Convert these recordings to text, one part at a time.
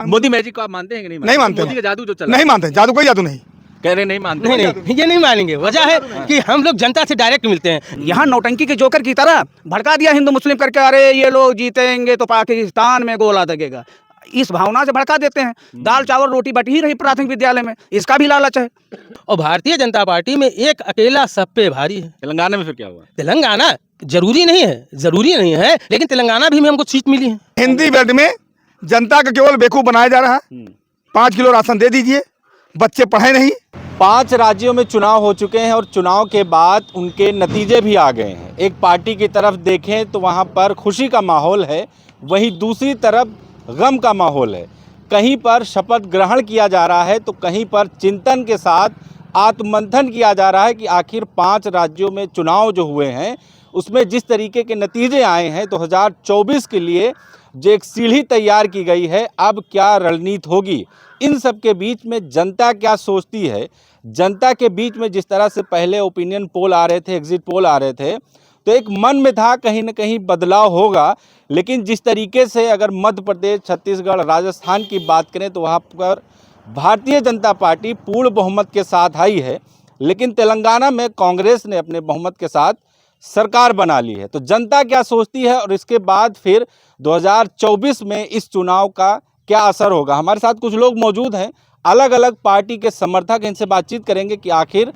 Modi magic को आप मानते हैं कि नहीं नहीं मानते मोदी का जादू जो चला नहीं मानते, जादू कोई जादू नहीं। कह रहे नहीं मानते नहीं नहीं, ये नहीं मानेंगे। वजह है कि हम लोग जनता से डायरेक्ट मिलते हैं। यहाँ नौटंकी के जोकर की तरह भड़का दिया हिंदू मुस्लिम करके, अरे ये लोग जीतेंगे तो पाकिस्तान में गोला दगेगा, इस भावना से भड़का देते हैं। दाल चावल रोटी बटी ही रही प्राथमिक विद्यालय में, इसका भी लालच है। और भारतीय जनता पार्टी में एक अकेला सब पे भारी है। तेलंगाना में फिर क्या हुआ? तेलंगाना जरूरी नहीं है, लेकिन तेलंगाना भी में हमको सीट मिली है। हिंदी बेल्ट में जनता का केवल बेवकूफ बनाया जा रहा है। 5 किलो राशन दे दीजिए, बच्चे पढ़े नहीं। 5 राज्यों में चुनाव हो चुके हैं और चुनाव के बाद उनके नतीजे भी आ गए हैं। एक पार्टी की तरफ देखें तो वहां पर खुशी का माहौल है, वहीं दूसरी तरफ गम का माहौल है। कहीं पर शपथ ग्रहण किया जा रहा है तो कहीं पर चिंतन के साथ आत्ममंथन किया जा रहा है कि आखिर 5 राज्यों में चुनाव जो हुए हैं उसमें जिस तरीके के नतीजे आए हैं 2024 के लिए जो एक सीढ़ी तैयार की गई है, अब क्या रणनीति होगी। इन सब के बीच में जनता क्या सोचती है, जनता के बीच में जिस तरह से पहले ओपिनियन पोल आ रहे थे, एग्जिट पोल आ रहे थे, तो एक मन में था कहीं न कहीं बदलाव होगा। लेकिन जिस तरीके से अगर मध्य प्रदेश, छत्तीसगढ़, राजस्थान की बात करें तो वहाँ पर भारतीय जनता पार्टी पूर्ण बहुमत के साथ आई है, लेकिन तेलंगाना में कांग्रेस ने अपने बहुमत के साथ सरकार बना ली है। तो जनता क्या सोचती है और इसके बाद फिर 2024 में इस चुनाव का क्या असर होगा। हमारे साथ कुछ लोग मौजूद हैं, अलग अलग पार्टी के समर्थक, इनसे बातचीत करेंगे कि आखिर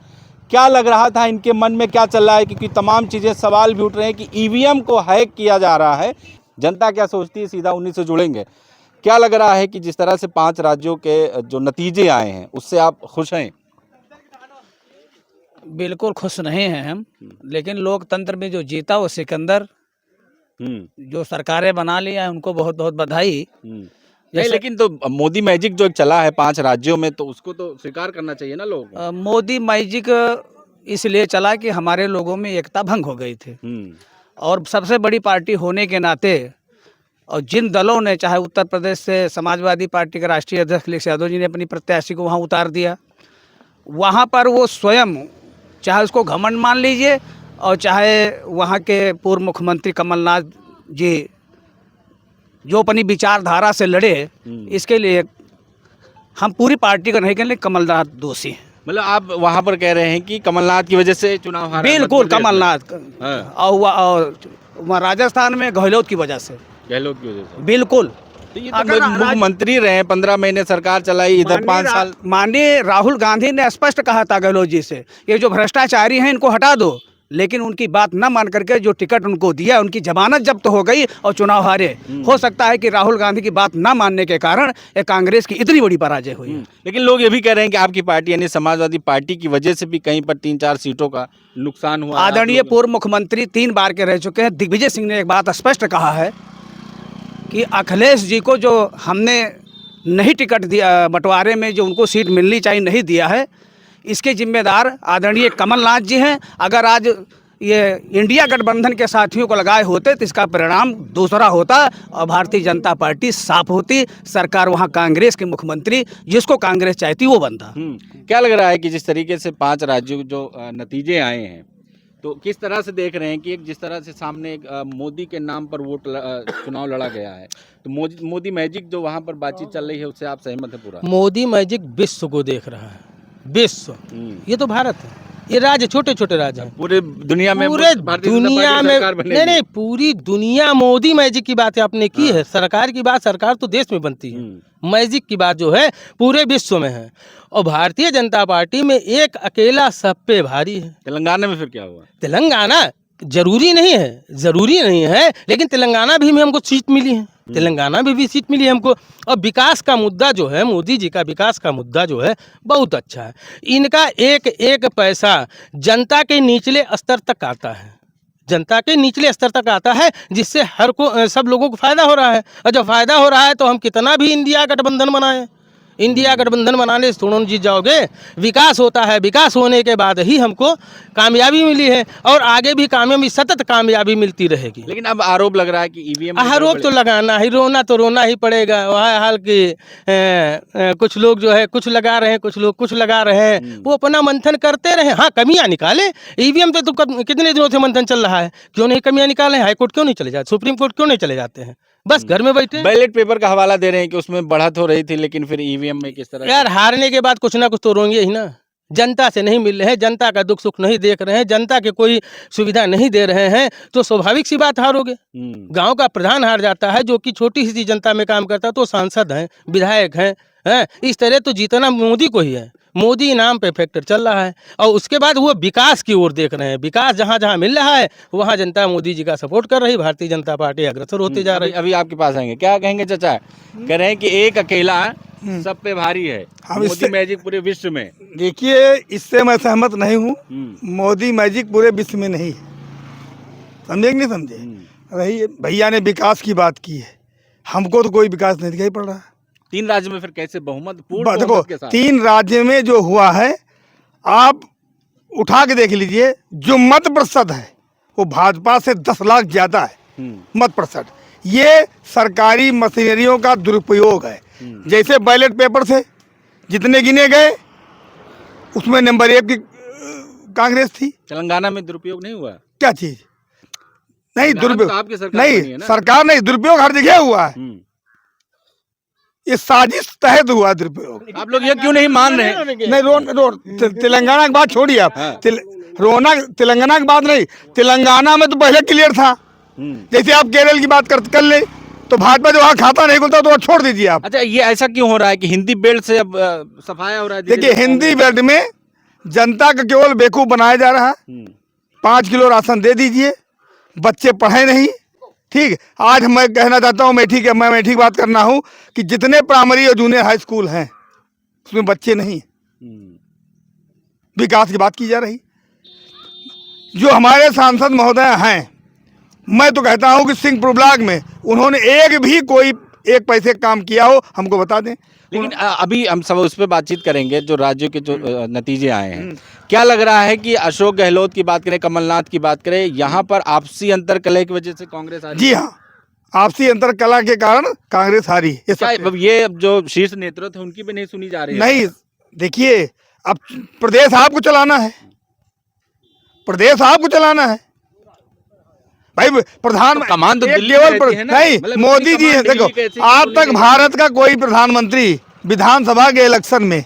क्या लग रहा था, इनके मन में क्या चल रहा है, क्योंकि तमाम चीज़ें सवाल भी उठ रहे हैं कि ईवीएम को हैक किया जा रहा है। जनता क्या सोचती है, सीधा उन्हीं से जुड़ेंगे। क्या लग रहा है कि जिस तरह से 5 राज्यों के जो नतीजे आए हैं उससे आप खुश हैं? बिल्कुल खुश नहीं हैं हम, लेकिन लोकतंत्र में जो जीता वो सिकंदर, जो सरकारें बना लिया है उनको बहुत बहुत बधाई। नहीं, लेकिन तो मोदी मैजिक जो एक चला है 5 राज्यों में, तो उसको तो स्वीकार करना चाहिए ना लोगों को। मोदी मैजिक इसलिए चला कि हमारे लोगों में एकता भंग हो गई थी, और सबसे बड़ी पार्टी होने के नाते और जिन दलों ने, चाहे उत्तर प्रदेश से समाजवादी पार्टी के राष्ट्रीय अध्यक्ष अखिलेश यादव जी ने अपनी प्रत्याशी को वहाँ उतार दिया, वहाँ पर वो स्वयं, चाहे उसको घमंड मान लीजिए, और चाहे वहाँ के पूर्व मुख्यमंत्री कमलनाथ जी जो अपनी विचारधारा से लड़े, इसके लिए हम पूरी पार्टी को नहीं कहेंगे, कमलनाथ दोषी हैं। मतलब आप वहाँ पर कह रहे हैं कि कमलनाथ की वजह से चुनाव हारा? बिल्कुल कमलनाथ, और वहाँ राजस्थान में गहलोत की वजह से, गहलोत की वजह से बिल्कुल। तो ये तो मुख्यमंत्री रहे, 15 महीने सरकार चलाई, इधर 5 साल। माननीय राहुल गांधी ने स्पष्ट कहा था गहलोत जी से, ये जो भ्रष्टाचारी हैं इनको हटा दो, लेकिन उनकी बात न मान करके जो टिकट उनको दिया, उनकी जमानत जब्त हो गई और चुनाव हारे। हो सकता है कि राहुल गांधी की बात न मानने के कारण कांग्रेस की इतनी बड़ी पराजय हुई। लेकिन लोग ये भी कह रहे हैं कि आपकी पार्टी यानी समाजवादी पार्टी की वजह से भी कहीं पर 3-4 सीटों का नुकसान हुआ। आदरणीय पूर्व मुख्यमंत्री 3 बार के रह चुके हैं, दिग्विजय सिंह ने एक बात स्पष्ट कहा है कि अखिलेश जी को जो हमने नहीं टिकट दिया, बंटवारे में जो उनको सीट मिलनी चाहिए नहीं दिया है, इसके जिम्मेदार आदरणीय कमलनाथ जी हैं। अगर आज ये इंडिया गठबंधन के साथियों को लगाए होते तो इसका परिणाम दूसरा होता और भारतीय जनता पार्टी साफ होती, सरकार वहाँ कांग्रेस के मुख्यमंत्री जिसको कांग्रेस चाहती वो बनता। क्या लग रहा है कि जिस तरीके से 5 राज्यों जो नतीजे आए हैं, तो किस तरह से देख रहे हैं कि एक जिस तरह से सामने एक मोदी के नाम पर चुनाव लड़ा गया है, तो मोदी मैजिक जो वहाँ पर बातचीत चल रही है उससे आप सहमत है पूरा? मोदी मैजिक विश्व को देख रहा है, विश्व। ये तो भारत है, ये राज्य छोटे छोटे राज्य हैं पूरे दुनिया में, पूरे दुनिया में नहीं, पूरी दुनिया मोदी मैजिक की बात आपने की है। सरकार की बात सरकार तो देश में बनती है, मैजिक की बात जो है पूरे विश्व में है। और भारतीय जनता पार्टी में एक अकेला सब पे भारी है। तेलंगाना में फिर क्या हुआ? तेलंगाना जरूरी नहीं है, लेकिन तेलंगाना भी में हमको सीट मिली है, तेलंगाना में भी सीट मिली है हमको। और विकास का मुद्दा जो है, मोदी जी का विकास का मुद्दा जो है बहुत अच्छा है। इनका एक एक पैसा जनता के निचले स्तर तक आता है, जनता के निचले स्तर तक आता है, जिससे सब लोगों को फायदा हो रहा है। और जब फायदा हो रहा है तो हम कितना भी इंडिया गठबंधन बनाएं, इंडिया गठबंधन बनाने से थोड़ा जीत जाओगे। विकास होता है, विकास होने के बाद ही हमको कामयाबी मिली है और आगे भी कामयाबी, सतत कामयाबी मिलती रहेगी। लेकिन अब आरोप लग रहा है कि ईवीएम, आरोप तो लगाना ही, रोना ही पड़ेगा। वह हाल की कुछ लोग जो है कुछ लगा रहे हैं, कुछ लोग कुछ लगा रहे हैं, वो अपना मंथन करते रहे। हाँ, कमियां निकाले। ईवीएम पे तो कितने दिनों से मंथन चल रहा है, क्यों नहीं कमियां निकाले? हाईकोर्ट क्यों नहीं चले जाते, सुप्रीम कोर्ट क्यों नहीं चले जाते हैं? बस घर में बैठे हैं। बैलेट पेपर का हवाला दे रहे हैं कि उसमें बढ़त हो रही थी, लेकिन फिर ईवीएम में किस तरह यार हारने के बाद कुछ ना कुछ तो रोएंगे ही ना। जनता से नहीं मिल रहे हैं, जनता का दुख सुख नहीं देख रहे हैं, जनता के कोई सुविधा नहीं दे रहे हैं, तो स्वाभाविक सी बात हारोगे। गांव का प्रधान हार जाता है जो कि छोटी सी जनता में काम करता है, तो सांसद हैं, विधायक हैं, इस तरह तो जीतना मोदी को ही है। मोदी नाम पे फैक्टर चल रहा है और उसके बाद वो विकास की ओर देख रहे हैं। विकास जहाँ जहाँ मिल रहा है वहाँ जनता मोदी जी का सपोर्ट कर रही, भारतीय जनता पार्टी अग्रसर होती जा रही। अभी आपके पास आएंगे, क्या कहेंगे चाचा? कह रहे हैं कि एक अकेला सब पे भारी है, मोदी मैजिक पूरे विश्व में। देखिए, इससे मैं सहमत नहीं हूँ। मोदी मैजिक पूरे विश्व में नहीं है, समझे कि नहीं समझे? रही भैया ने विकास की बात की है, हमको तो कोई विकास नहीं दिखाई पड़ रहा है। 3 राज्यों में फिर कैसे बहुमत, पूर्ण देखो, बहुमत के साथ? 3 राज्य में जो हुआ है, आप उठा के देख लीजिए, जो मत प्रतिशत है वो भाजपा से 10 लाख ज्यादा है मत प्रतिशत। ये सरकारी मशीनरियों का दुरुपयोग है। जैसे बैलेट पेपर से जितने गिने गए उसमें नंबर 1 की कांग्रेस थी। तेलंगाना में दुरुपयोग नहीं हुआ? क्या चीज? नहीं, दुरुपयोग तो आपकी सरकार बनी है नहीं, ना? सरकार नहीं, दुरुपयोग हर जगह हुआ है। ये साजिश तहत हुआ दुरुपयोग। आप लोग ये क्यों नहीं मान रहे? नहीं, तेलंगाना की बात छोड़िए आप। हाँ। तेलंगाना की बात नहीं, तेलंगाना में तो पहले क्लियर था। जैसे आप केरल की बात कर ले, तो भाजपा जो वहाँ खाता नहीं खुलता तो वहाँ छोड़ दीजिए आप। अच्छा, ये ऐसा क्यों हो रहा है कि हिंदी बेल्ट से अब सफाया हो रहा है? देखिए, हिंदी बेल्ट में जनता का केवल बेवकूफ बनाया जा रहा है। 5 किलो राशन दे दीजिए, बच्चे पढ़े नहीं। ठीक, आज मैं कहना चाहता हूँ मैं मेठी की बात करना हूँ कि जितने प्राइमरी और जूनियर हाई स्कूल हैं उसमें बच्चे नहीं। विकास की बात की जा रही। जो हमारे सांसद महोदय हैं, मैं तो कहता हूँ कि सिंहपुर ब्लॉक में उन्होंने कोई एक पैसे का काम किया हो हमको बता दें। लेकिन अभी हम सब उस पर बातचीत करेंगे जो राज्यों के जो नतीजे आए हैं। क्या लग रहा है कि अशोक गहलोत की बात करें, कमलनाथ की बात करें, यहाँ पर आपसी अंतर कलह की वजह से कांग्रेस हारी? जी हाँ, आपसी अंतर कला के कारण कांग्रेस हारी। ये जो शीर्ष नेतृत्व है उनकी भी नहीं सुनी जा रही है? नहीं, देखिए, अब प्रदेश आपको चलाना है, प्रदेश आपको चलाना है भाई। प्रधान तो कमान तो दिल्ली केवल में रहती है ना? नहीं, मतलब मोदी जी है। देखो, आज तक भारत का कोई प्रधानमंत्री विधानसभा के इलेक्शन में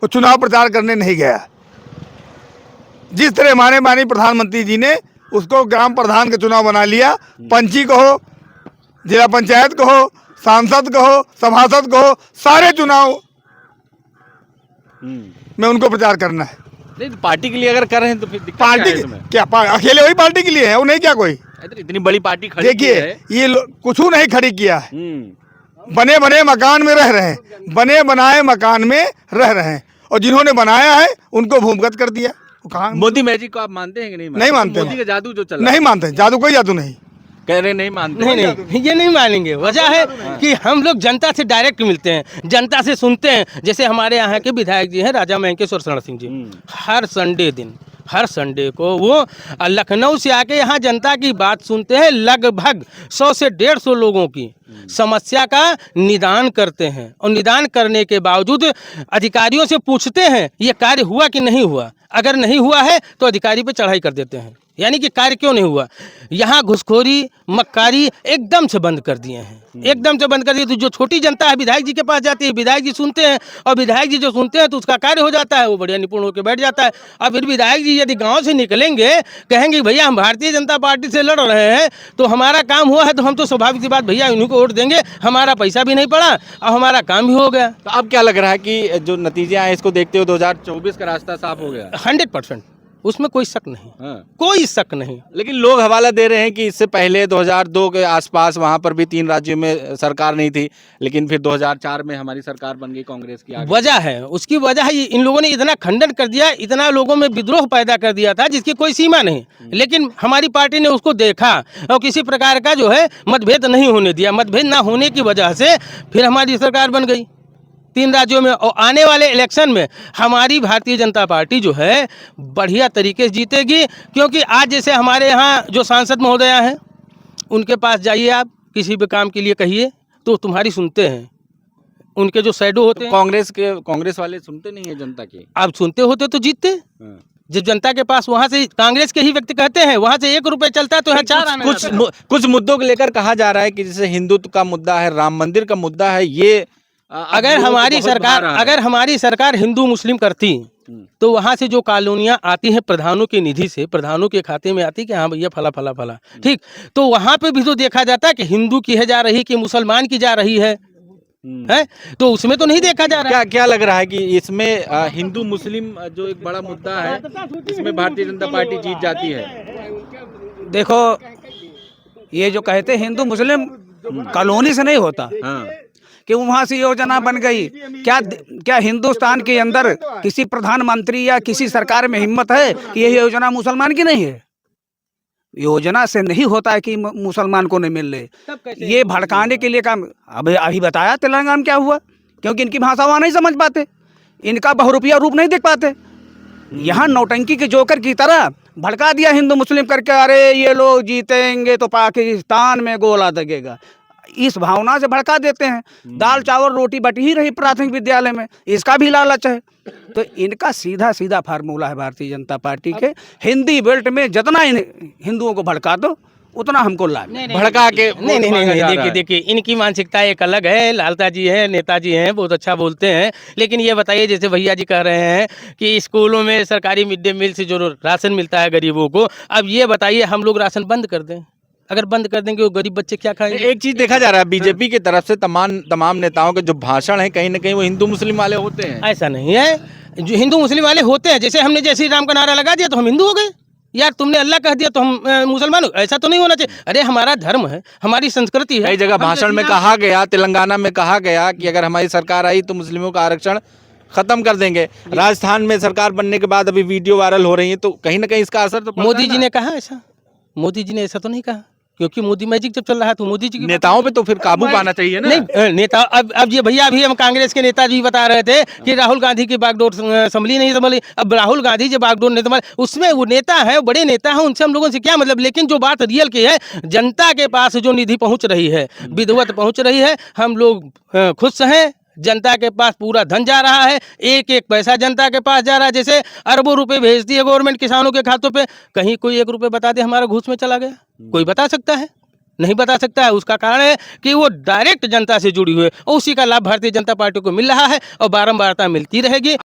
वो चुनाव प्रचार करने नहीं गया। जिस तरह हमारे माननीय प्रधानमंत्री जी ने उसको ग्राम प्रधान का चुनाव बना लिया, पंची को हो, जिला पंचायत को हो, सांसद को हो, सभासद को हो, सारे चुनाव में उनको प्रचार करना है। नहीं, तो पार्टी के लिए अगर कर रहे हैं तो फिर दिक्कत पार्टी क्या है इसमें? क्या अकेले वही पार्टी के लिए है, वो नहीं क्या कोई? इतनी बड़ी पार्टी खड़ी देखिए, की है। ये कुछ नहीं खड़ी किया है। बने बने मकान में रह रहे हैं, बने बनाए मकान में रह रहे हैं, और जिन्होंने बनाया है उनको भूमिगत कर दिया। कहाँ? मोदी मैजिक को आप मानते हैं कि नहीं? नहीं मानते। मोदी का जादू जो चल रहा नहीं मानते, जादू कोई जादू नहीं। कह रहे नहीं मानते? नहीं, ये नहीं मानेंगे। वजह है कि हम लोग जनता से डायरेक्ट मिलते हैं, जनता से सुनते हैं। जैसे हमारे यहाँ के विधायक जी हैं राजा महेंकेश्वर शरण सिंह जी, हर संडे को वो लखनऊ से आके यहाँ जनता की बात सुनते हैं। लगभग 100 से 150 लोगों की समस्या का निदान करते हैं, और निदान करने के बावजूद अधिकारियों से पूछते हैं ये कार्य हुआ कि नहीं हुआ। अगर नहीं हुआ है तो अधिकारी पे चढ़ाई कर देते हैं, यानी कि कार्य क्यों नहीं हुआ। यहाँ घुसखोरी मक्कारी एकदम से बंद कर दिए हैं, एकदम से बंद कर दिए। तो जो छोटी जनता है विधायक जी के पास जाती है, विधायक जी सुनते हैं, और विधायक जी जो सुनते हैं तो उसका कार्य हो जाता है, वो बढ़िया निपुण होकर बैठ जाता है। और फिर विधायक जी यदि गांव से निकलेंगे, कहेंगे भैया हम भारतीय जनता पार्टी से लड़ रहे हैं तो हमारा काम हुआ है, तो हम तो स्वाभाविक सी बात भैया इन्हीं को वोट देंगे, हमारा पैसा भी नहीं पड़ा और हमारा काम भी हो गया। तो अब क्या लग रहा है कि जो नतीजे आए इसको देखते हुए 2024 का रास्ता साफ हो गया? 100%, उसमें कोई शक नहीं। हाँ। कोई शक नहीं। लेकिन लोग हवाला दे रहे हैं कि इससे पहले 2002 के आसपास वहां पर भी 3 राज्यों में सरकार नहीं थी, लेकिन फिर 2004 में हमारी सरकार बन गई कांग्रेस की। आगे वजह है, उसकी वजह है इन लोगों ने इतना खंडन कर दिया, इतना लोगों में विद्रोह पैदा कर दिया था जिसकी कोई सीमा नहीं। लेकिन हमारी पार्टी ने उसको देखा और किसी प्रकार का जो है मतभेद नहीं होने दिया। मतभेद ना होने की वजह से फिर हमारी सरकार बन गई 3 राज्यों में। और आने वाले इलेक्शन में हमारी भारतीय जनता पार्टी जो है बढ़िया तरीके से जीतेगी, क्योंकि आज जैसे हमारे यहाँ जो सांसद महोदय हैं उनके पास जाइए, आप किसी भी काम के लिए कहिए तो तुम्हारी सुनते हैं। उनके जो शैडो होते हैं, कांग्रेस वाले सुनते नहीं है जनता की। आप सुनते होते तो जीतते। जब जनता के पास वहाँ से कांग्रेस के ही व्यक्ति कहते हैं वहाँ से 1 रुपए चलता है तो यहाँ 4 आने कुछ जाता है। कुछ मुद्दों को लेकर कहा जा रहा है कि जैसे हिंदुत्व का मुद्दा है, राम मंदिर का मुद्दा है, ये अब अगर लोगों को हमारी बहुत सरकार भा रहा है। अगर हमारी सरकार हिंदू मुस्लिम करती तो वहां से जो कॉलोनियां आती हैं प्रधानों की निधि से, प्रधानों के खाते में आती कि हाँ भैया फला फला फला, ठीक, तो वहां पे भी तो देखा जाता है कि हिंदू की है जा रही कि मुसलमान की जा रही है, तो उसमें तो नहीं देखा जा रहा क्या क्या लग रहा है कि इसमें हिंदू मुस्लिम जो एक बड़ा मुद्दा है, इसमें भारतीय जनता पार्टी जीत जाती है? देखो, ये जो कहते हैं हिंदू मुस्लिम कॉलोनी से नहीं होता हाँ। कि वहाँ से योजना बन गई। क्या क्या हिंदुस्तान के अंदर किसी प्रधानमंत्री या किसी सरकार में हिम्मत है कि ये योजना मुसलमान की नहीं है? योजना से नहीं होता है कि मुसलमान को नहीं मिल रहे। ये भड़काने के लिए काम अभी बताया तेलंगाना में क्या हुआ, क्योंकि इनकी भाषा वहाँ नहीं समझ पाते, इनका बहुरूपिया रूप नहीं देख पाते। यहाँ नौटंकी के जोकर की तरह भड़का दिया हिंदू मुस्लिम करके, अरे ये लोग जीतेंगे तो पाकिस्तान में गोला दगेगा, इस भावना से भड़का देते हैं। दाल चावल रोटी बटी ही रही प्राथमिक विद्यालय में, इसका भी लालच है। तो इनका सीधा सीधा फार्मूला है भारतीय जनता पार्टी के, हिंदी बेल्ट में जितना हिंदुओं को भड़का दो उतना हमको लाभ। भड़का के नहीं नहीं नहीं, देखिए देखिए इनकी मानसिकता एक अलग है। लालता जी हैं, नेताजी हैं, बहुत अच्छा बोलते हैं, लेकिन ये बताइए जैसे भैया जी कह रहे हैं कि स्कूलों में सरकारी मिड डे मील से जो राशन मिलता है गरीबों को, अब ये बताइए हम लोग राशन बंद कर दें, अगर बंद कर देंगे वो गरीब बच्चे क्या खाएंगे? एक चीज देखा जा रहा है बीजेपी की तरफ से तमाम नेताओं के जो भाषण है कहीं ना कहीं वो हिंदू मुस्लिम वाले होते हैं। ऐसा नहीं है, जो हिंदू मुस्लिम वाले होते हैं, जैसे हमने जय श्री राम का नारा लगा दिया तो हम हिंदू हो गए, यार तुमने अल्लाह कह दिया तो हम मुसलमान हो, ऐसा तो नहीं होना चाहिए। अरे हमारा धर्म है, हमारी संस्कृति है। कई जगह भाषण में कहा गया, तेलंगाना में कहा गया कि अगर हमारी सरकार आई तो मुस्लिमों का आरक्षण खत्म कर देंगे। राजस्थान में सरकार बनने के बाद अभी वीडियो वायरल हो रही है, तो कहीं ना कहीं इसका असर तो पड़ता है मोदी जी ना? ने कहा ऐसा? मोदी जी ने ऐसा तो नहीं कहा, क्योंकि मोदी मैजिक जब चल रहा है तो मोदी जी की नेताओं पे तो फिर काबू पाना चाहिए ना। नहीं नेता, अब ये भैया अभी हम कांग्रेस के नेता जी बता रहे थे कि राहुल गांधी की बागडोर संभली नहीं संभली। अब राहुल गांधी जो बागडोर नहीं संभली, उसमें वो नेता है, बड़े नेता हैं, उनसे हम लोगों से क्या मतलब। लेकिन जो बात रियल की है, जनता के पास जो निधि पहुंच रही है, विधिवत पहुंच रही है, हम लोग खुश हैं। जनता के पास पूरा धन जा रहा है, एक एक पैसा जनता के पास जा रहा है। जैसे अरबों रुपए भेजती है गवर्नमेंट किसानों के खातों पे, कहीं कोई 1 रुपए बता दे हमारा घूस में चला गया? कोई बता सकता है? नहीं बता सकता है। उसका कारण है कि वो डायरेक्ट जनता से जुड़ी हुई है और उसी का लाभ भारतीय जनता पार्टी को मिल रहा है और बारंबारता मिलती रहेगी।